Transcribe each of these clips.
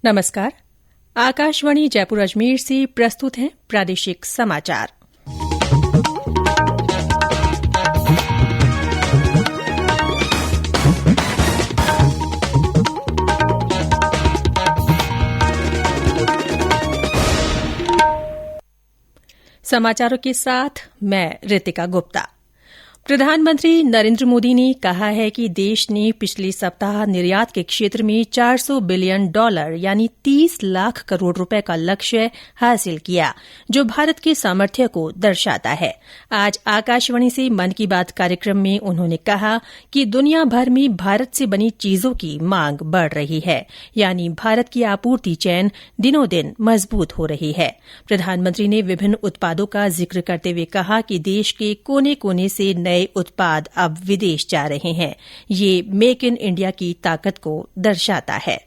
नमस्कार। आकाशवाणी जयपुर अजमेर से प्रस्तुत हैं प्रादेशिक समाचार। समाचारों के साथ मैं रितिका गुप्ता। प्रधानमंत्री नरेंद्र मोदी ने कहा है कि देश ने पिछले सप्ताह निर्यात के क्षेत्र में $400 बिलियन यानी 30 लाख करोड़ रुपए का लक्ष्य हासिल किया, जो भारत के सामर्थ्य को दर्शाता है। आज आकाशवाणी से मन की बात कार्यक्रम में उन्होंने कहा कि दुनिया भर में भारत से बनी चीजों की मांग बढ़ रही है, यानी भारत की आपूर्ति चेन दिनों दिन मजबूत हो रही है। प्रधानमंत्री ने विभिन्न उत्पादों का जिक्र करते हुए कहा कि देश के कोने कोने से नए उत्पाद अब विदेश जा रहे हैं। ये मेक इन इंडिया की ताकत को दर्शाता है।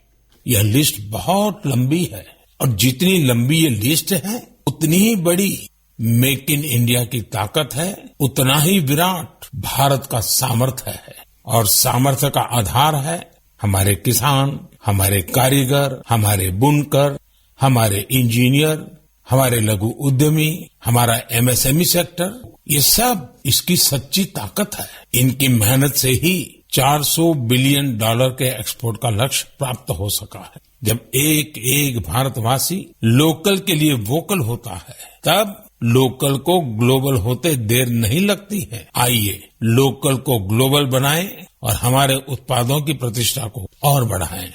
यह लिस्ट बहुत लंबी है और जितनी लंबी ये लिस्ट है उतनी ही बड़ी मेक इन इंडिया की ताकत है, उतना ही विराट भारत का सामर्थ्य है। और सामर्थ्य का आधार है हमारे किसान, हमारे कारीगर, हमारे बुनकर, हमारे इंजीनियर, हमारे लघु उद्यमी, हमारा एमएसएमई सेक्टर। ये सब इसकी सच्ची ताकत है। इनकी मेहनत से ही $400 बिलियन के एक्सपोर्ट का लक्ष्य प्राप्त हो सका है। जब एक एक भारतवासी लोकल के लिए वोकल होता है, तब लोकल को ग्लोबल होते देर नहीं लगती है। आइए लोकल को ग्लोबल बनाएं और हमारे उत्पादों की प्रतिष्ठा को और बढ़ाएं।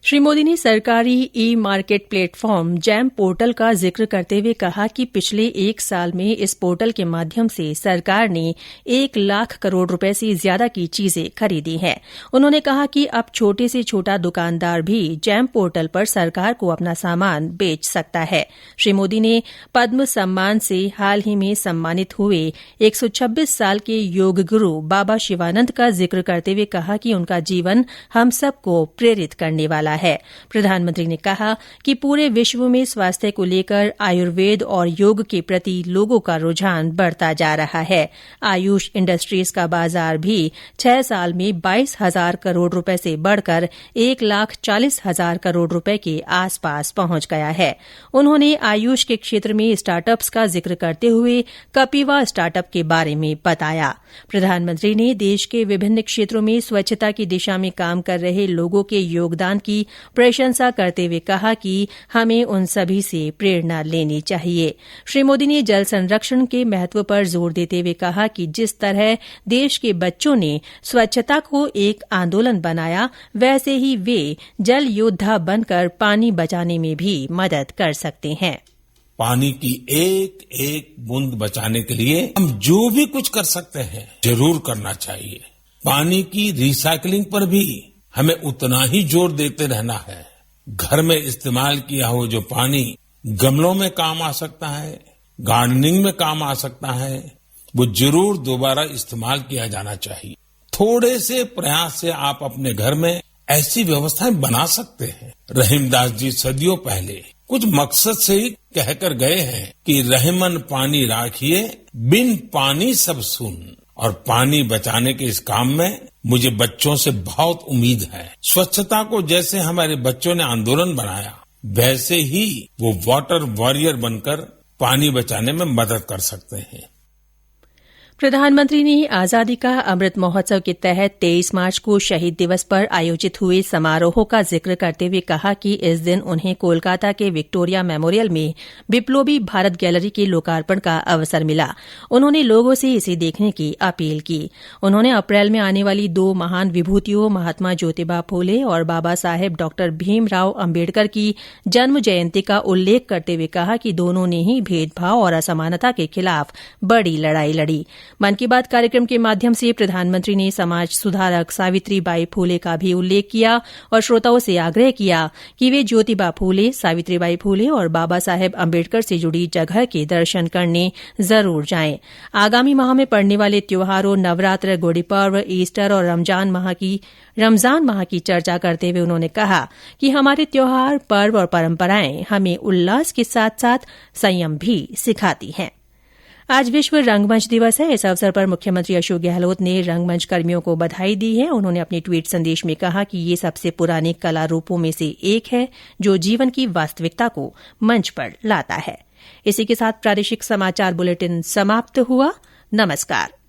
श्री मोदी ने सरकारी ई मार्केट प्लेटफॉर्म जैम पोर्टल का जिक्र करते हुए कहा कि पिछले एक साल में इस पोर्टल के माध्यम से सरकार ने 1 लाख करोड़ रुपए से ज्यादा की चीजें खरीदी हैं। उन्होंने कहा कि अब छोटे से छोटा दुकानदार भी जैम पोर्टल पर सरकार को अपना सामान बेच सकता है। श्री मोदी ने पद्म सम्मान से हाल ही में सम्मानित हुए 126 साल के योग गुरु बाबा शिवानंद का जिक्र करते हुए कहा कि उनका जीवन हम सबको प्रेरित करने वाला है। प्रधानमंत्री ने कहा कि पूरे विश्व में स्वास्थ्य को लेकर आयुर्वेद और योग के प्रति लोगों का रुझान बढ़ता जा रहा है। आयुष इंडस्ट्रीज का बाजार भी 6 साल में 22,000 करोड़ रुपए से बढ़कर 1,40,000 करोड़ रुपए के आसपास पहुंच गया है। उन्होंने आयुष के क्षेत्र में स्टार्टअप्स का जिक्र करते हुए कपिवा स्टार्टअप के बारे में बताया। प्रधानमंत्री ने देश के विभिन्न क्षेत्रों में स्वच्छता की दिशा में काम कर रहे लोगों के योगदान की प्रशंसा करते हुए कहा कि हमें उन सभी से प्रेरणा लेनी चाहिए। श्री मोदी ने जल संरक्षण के महत्व पर जोर देते हुए कहा कि जिस तरह देश के बच्चों ने स्वच्छता को एक आंदोलन बनाया, वैसे ही वे जल योद्धा बनकर पानी बचाने में भी मदद कर सकते हैं। पानी की एक एक बूंद बचाने के लिए हम जो भी कुछ कर सकते हैं जरूर करना चाहिए। पानी की रिसाइकलिंग पर भी हमें उतना ही जोर देते रहना है। घर में इस्तेमाल किया हुआ जो पानी गमलों में काम आ सकता है, गार्डनिंग में काम आ सकता है, वो जरूर दोबारा इस्तेमाल किया जाना चाहिए। थोड़े से प्रयास से आप अपने घर में ऐसी व्यवस्थाएं बना सकते हैं। रहीमदास जी सदियों पहले कुछ मकसद से ही कहकर गए हैं कि रहमन पानी राखिए, बिन पानी सब सुन। और पानी बचाने के इस काम में मुझे बच्चों से बहुत उम्मीद है। स्वच्छता को जैसे हमारे बच्चों ने आंदोलन बनाया, वैसे ही वो वाटर वॉरियर बनकर पानी बचाने में मदद कर सकते हैं। प्रधानमंत्री ने आजादी का अमृत महोत्सव के तहत 23 मार्च को शहीद दिवस पर आयोजित हुए समारोह का जिक्र करते हुए कहा कि इस दिन उन्हें कोलकाता के विक्टोरिया मेमोरियल में बिप्लोबी भारत गैलरी के लोकार्पण का अवसर मिला। उन्होंने लोगों से इसे देखने की अपील की। उन्होंने अप्रैल में आने वाली 2 महान विभूतियों महात्मा ज्योतिबा फूले और बाबा साहेब डॉ भीमराव अम्बेडकर की जन्म जयंती का उल्लेख करते हुए कहा कि दोनों ने ही भेदभाव और असमानता के खिलाफ बड़ी लड़ाई लड़ी। मन की बात कार्यक्रम के माध्यम से प्रधानमंत्री ने समाज सुधारक सावित्रीबाई फूले का भी उल्लेख किया और श्रोताओं से आग्रह किया कि वे ज्योतिबा फूले, सावित्रीबाई फूले और बाबा साहेब अम्बेडकर से जुड़ी जगह के दर्शन करने जरूर जाएं। आगामी माह में पड़ने वाले त्योहारों नवरात्र, गुड़ी पर्व, ईस्टर और रमजान माह की चर्चा करते हुए उन्होंने कहा कि हमारे त्योहार, पर्व और परंपराएं हमें उल्लास के साथ साथ संयम भी सिखाती हैं। आज विश्व रंगमंच दिवस है। इस अवसर पर मुख्यमंत्री अशोक गहलोत ने रंगमंच कर्मियों को बधाई दी है। उन्होंने अपने ट्वीट संदेश में कहा कि ये सबसे पुराने कला रूपों में से एक है जो जीवन की वास्तविकता को मंच पर लाता है। इसी के साथ प्रादेशिक समाचार बुलेटिन समाप्त हुआ। नमस्कार।